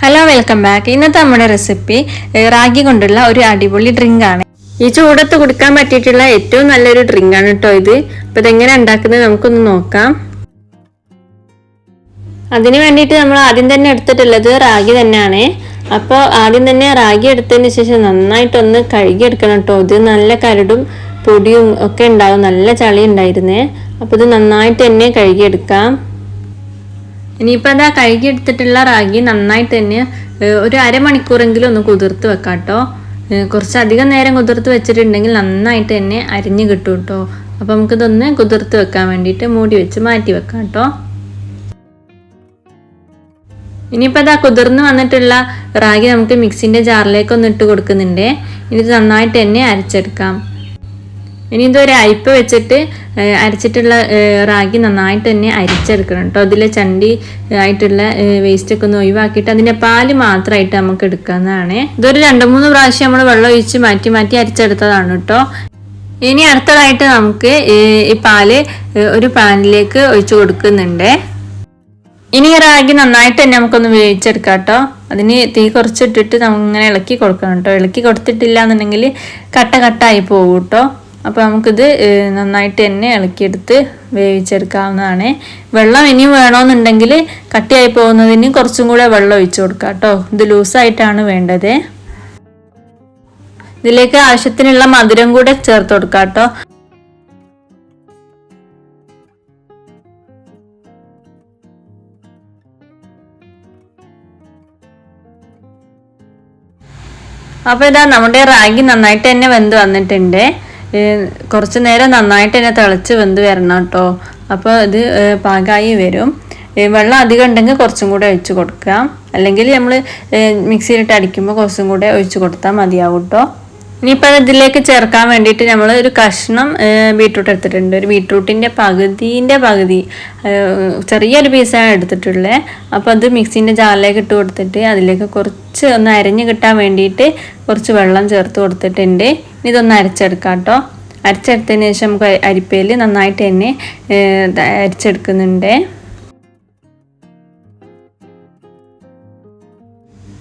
Hello, welcome back. ഇന്നത്തെ നമ്മുടെ recipe ragi കൊണ്ടുള്ള ഒരു അടിപൊളി ഡ്രിങ്ക് ആണ്. ഈ ചൂടത്ത് കുടിക്കാൻ പറ്റിയിട്ടുള്ള ഏറ്റവും നല്ലൊരു ഡ്രിങ്ക് ആണ് കേട്ടോ ഇത്. അപ്പൊ ഇതെങ്ങനെ ഉണ്ടാക്കുന്നത് നമുക്കൊന്ന് നോക്കാം. അതിന് വേണ്ടിയിട്ട് നമ്മൾ ആദ്യം തന്നെ എടുത്തിട്ടുള്ളത് റാഗി തന്നെയാണ്. അപ്പോൾ ആദ്യം തന്നെ റാഗി എടുത്തതിന് ശേഷം നന്നായിട്ടൊന്ന് കഴുകി എടുക്കണം കേട്ടോ. ഇത് നല്ല കരടും പൊടിയും ഒക്കെ ഉണ്ടാവും, നല്ല ചളി ഉണ്ടായിരുന്നേ. അപ്പോൾ ഇത് നന്നായിട്ട് തന്നെ കഴുകിയെടുക്കാം. ഇനിയിപ്പോൾ അതാ കഴുകി എടുത്തിട്ടുള്ള റാഗി നന്നായിട്ട് തന്നെ ഒരു അരമണിക്കൂറെങ്കിലും ഒന്ന് കുതിർത്ത് വെക്കാം കേട്ടോ. കുറച്ചധികം നേരം കുതിർത്ത് വെച്ചിട്ടുണ്ടെങ്കിൽ നന്നായിട്ട് തന്നെ അരിഞ്ഞ് കിട്ടും കേട്ടോ. അപ്പോൾ നമുക്കിതൊന്ന് കുതിർത്ത് വെക്കാൻ വേണ്ടിയിട്ട് മൂടി വെച്ച് മാറ്റി വെക്കാം കേട്ടോ. ഇനിയിപ്പോൾ അതാ കുതിർന്ന് വന്നിട്ടുള്ള റാഗി നമുക്ക് മിക്സിൻ്റെ ജാറിലേക്ക് ഒന്ന് ഇട്ട് കൊടുക്കുന്നുണ്ട്. ഇത് നന്നായിട്ട് തന്നെ അരച്ചെടുക്കാം. ഇനി ഇതൊരു അരിപ്പ വെച്ചിട്ട് അരച്ചിട്ടുള്ള റാഗി നന്നായിട്ട് തന്നെ അരിച്ചെടുക്കണം കേട്ടോ. അതിലെ ചണ്ടി ആയിട്ടുള്ള വേസ്റ്റൊക്കെ ഒന്ന് ഒഴിവാക്കിയിട്ട് അതിൻ്റെ പാല് മാത്രമായിട്ട് നമുക്ക് എടുക്കാവുന്നതാണ്. ഇതൊരു 2-3 പ്രാവശ്യം നമ്മൾ വെള്ളം ഒഴിച്ച് മാറ്റി മാറ്റി അരിച്ചെടുത്തതാണ് കേട്ടോ. ഇനി അടുത്തതായിട്ട് നമുക്ക് ഈ പാല് ഒരു പാനിലേക്ക് ഒഴിച്ച് കൊടുക്കുന്നുണ്ട്. ഇനി റാഗി നന്നായിട്ട് തന്നെ നമുക്കൊന്ന് വേവിച്ചെടുക്കാം കേട്ടോ. അതിന് തീ കുറച്ചിട്ടിട്ട് നമുക്കിങ്ങനെ ഇളക്കി കൊടുക്കണം കേട്ടോ. ഇളക്കി കൊടുത്തിട്ടില്ല എന്നുണ്ടെങ്കിൽ കട്ടായി പോകും കേട്ടോ. അപ്പോൾ നമുക്കിത് നന്നായിട്ട് തന്നെ ഇളക്കിയെടുത്ത് വേവിച്ചെടുക്കാവുന്നതാണ്. വെള്ളം ഇനിയും വേണമെന്നുണ്ടെങ്കിൽ കട്ടിയായി പോകുന്നതിന് കുറച്ചും കൂടെ വെള്ളം ഒഴിച്ചു കൊടുക്കാം കേട്ടോ. ഇത് ലൂസായിട്ടാണ് വേണ്ടത്. ഇതിലേക്ക് ആവശ്യത്തിനുള്ള മധുരം കൂടെ ചേർത്ത് കൊടുക്കാം കേട്ടോ. അപ്പോൾ ഇതാ നമ്മുടെ റാഗി നന്നായിട്ട് തന്നെ വെന്ത് വന്നിട്ടുണ്ട്. കുറച്ച് നേരം നന്നായിട്ട് തന്നെ തിളച്ച് വെന്ത് വരണം കേട്ടോ. അപ്പോൾ ഇത് പാകമായി വരും. വെള്ളം അധികം ഉണ്ടെങ്കിൽ കുറച്ചും കൂടെ ഒഴിച്ച് കൊടുക്കാം. അല്ലെങ്കിൽ നമ്മൾ മിക്സിയിലിട്ട് അടിക്കുമ്പോൾ കുറച്ചും കൂടെ ഒഴിച്ച് കൊടുത്താൽ മതിയാവും കേട്ടോ. ഇനിയിപ്പോൾ ഇതിലേക്ക് ചേർക്കാൻ വേണ്ടിയിട്ട് നമ്മൾ ഒരു കഷ്ണം ബീട്രൂട്ട് എടുത്തിട്ടുണ്ട്. ഒരു ബീട്രൂട്ടിൻ്റെ പകുതി ചെറിയൊരു പീസാണ് എടുത്തിട്ടുള്ളത്. അപ്പോൾ അത് മിക്സിൻ്റെ ജാറിലേക്ക് ഇട്ട് കൊടുത്തിട്ട് അതിലേക്ക് കുറച്ച് ഒന്ന് അരഞ്ഞ് കിട്ടാൻ വേണ്ടിയിട്ട് കുറച്ച് വെള്ളം ചേർത്ത് കൊടുത്തിട്ടുണ്ട്. ഇതൊന്ന് അരച്ചെടുക്കാം കേട്ടോ. അരച്ചെടുത്തതിന് ശേഷം നമുക്ക് അരിപ്പയിൽ നന്നായിട്ട് തന്നെ അരച്ചെടുക്കുന്നുണ്ട്.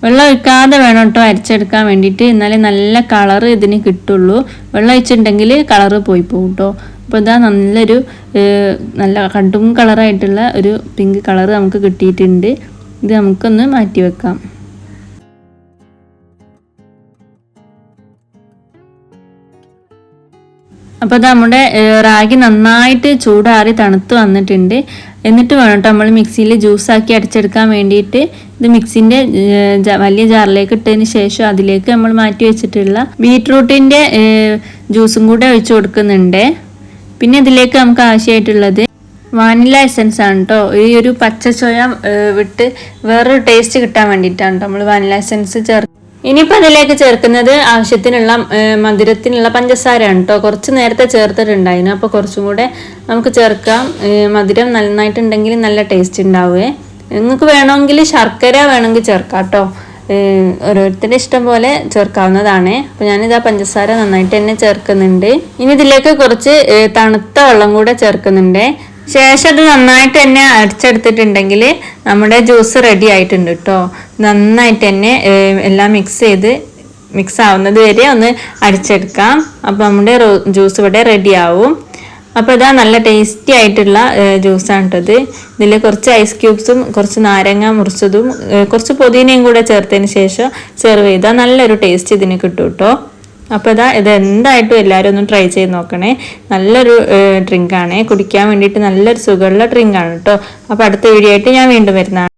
വെള്ളം ഒഴിക്കാതെ വേണം കേട്ടോ അരച്ചെടുക്കാൻ വേണ്ടിയിട്ട്. എന്നാലേ നല്ല കളറ് ഇതിന് കിട്ടുള്ളൂ. വെള്ളം ഒഴിച്ചിട്ടുണ്ടെങ്കിൽ കളറ് പോയി പോകും കേട്ടോ. അപ്പോൾ ഇതാ നല്ലൊരു നല്ല കടും കളറായിട്ടുള്ള ഒരു പിങ്ക് കളറ് നമുക്ക് കിട്ടിയിട്ടുണ്ട്. ഇത് നമുക്കൊന്ന് മാറ്റി വെക്കാം. അപ്പോൾ അത് നമ്മുടെ റാഗി നന്നായിട്ട് ചൂടാറി തണുത്ത് വന്നിട്ടുണ്ട്. എന്നിട്ട് വേണം കേട്ടോ നമ്മൾ മിക്സിയിൽ ജ്യൂസാക്കി അടിച്ചെടുക്കാൻ വേണ്ടിയിട്ട്. ഇത് മിക്സിൻ്റെ വലിയ ജാറിലേക്ക് ഇട്ടതിന് ശേഷം അതിലേക്ക് നമ്മൾ മാറ്റി വെച്ചിട്ടുള്ള ബീട്രൂട്ടിൻ്റെ ജ്യൂസും കൂടെ ഒഴിച്ച് കൊടുക്കുന്നുണ്ട്. പിന്നെ ഇതിലേക്ക് നമുക്ക് ആവശ്യമായിട്ടുള്ളത് വാനില എസൻസ് ആണ് കേട്ടോ. ഈ ഒരു പച്ച ചോയ വിട്ട് വേറൊരു ടേസ്റ്റ് കിട്ടാൻ വേണ്ടിയിട്ടാണ് കേട്ടോ നമ്മൾ വാനില എസൻസ് ചേർക്കുന്നത്. ഇനിയിപ്പോൾ അതിലേക്ക് ചേർക്കുന്നത് ആവശ്യത്തിനുള്ള മധുരത്തിനുള്ള പഞ്ചസാരയാണ് കേട്ടോ. കുറച്ച് നേരത്തെ ചേർത്തിട്ടുണ്ടായിരുന്നു. അപ്പോൾ കുറച്ചും കൂടെ നമുക്ക് ചേർക്കാം. മധുരം നന്നായിട്ടുണ്ടെങ്കിൽ നല്ല ടേസ്റ്റ് ഉണ്ടാവുകയെ. നിങ്ങൾക്ക് വേണമെങ്കിൽ ശർക്കര വേണമെങ്കിൽ ചേർക്കാം കേട്ടോ. ഓരോരുത്തരുടെ ഇഷ്ടം പോലെ ചേർക്കാവുന്നതാണ്. അപ്പോൾ ഞാനിതാ പഞ്ചസാര നന്നായിട്ട് തന്നെ ചേർക്കുന്നുണ്ട്. ഇനി ഇതിലേക്ക് കുറച്ച് തണുത്ത വെള്ളം കൂടെ ചേർക്കുന്നുണ്ട്. ശേഷം അത് നന്നായിട്ട് തന്നെ അരച്ചെടുത്തിട്ടുണ്ടെങ്കിൽ നമ്മുടെ ജ്യൂസ് റെഡി ആയിട്ടുണ്ട് കേട്ടോ. നന്നായിട്ട് തന്നെ എല്ലാം മിക്സ് ആവുന്നത് വരെ ഒന്ന് അരച്ചെടുക്കാം. അപ്പോൾ നമ്മുടെ ജ്യൂസ് ഇവിടെ റെഡി ആവും. അപ്പോൾ ഇതാ നല്ല ടേസ്റ്റി ആയിട്ടുള്ള ജ്യൂസാണ് കേട്ടത്. ഇതിൽ കുറച്ച് ഐസ് ക്യൂബ്സും കുറച്ച് നാരങ്ങ മുറിച്ചതും കുറച്ച് പുതിനയും കൂടെ ചേർത്തതിന് ശേഷം സെർവ് ചെയ്താൽ നല്ലൊരു ടേസ്റ്റ് ഇതിന് കിട്ടും കേട്ടോ. അപ്പോൾ ഇത് എന്തായിട്ടും എല്ലാവരും ഒന്ന് ട്രൈ ചെയ്ത് നോക്കണേ. നല്ലൊരു ഡ്രിങ്കാണ്, കുടിക്കാൻ വേണ്ടിയിട്ട് നല്ലൊരു സുഖമുള്ള ഡ്രിങ്കാണ് കേട്ടോ. അപ്പോൾ അടുത്ത വീഡിയോ ആയിട്ട് ഞാൻ വീണ്ടും വരുന്നതാണ്.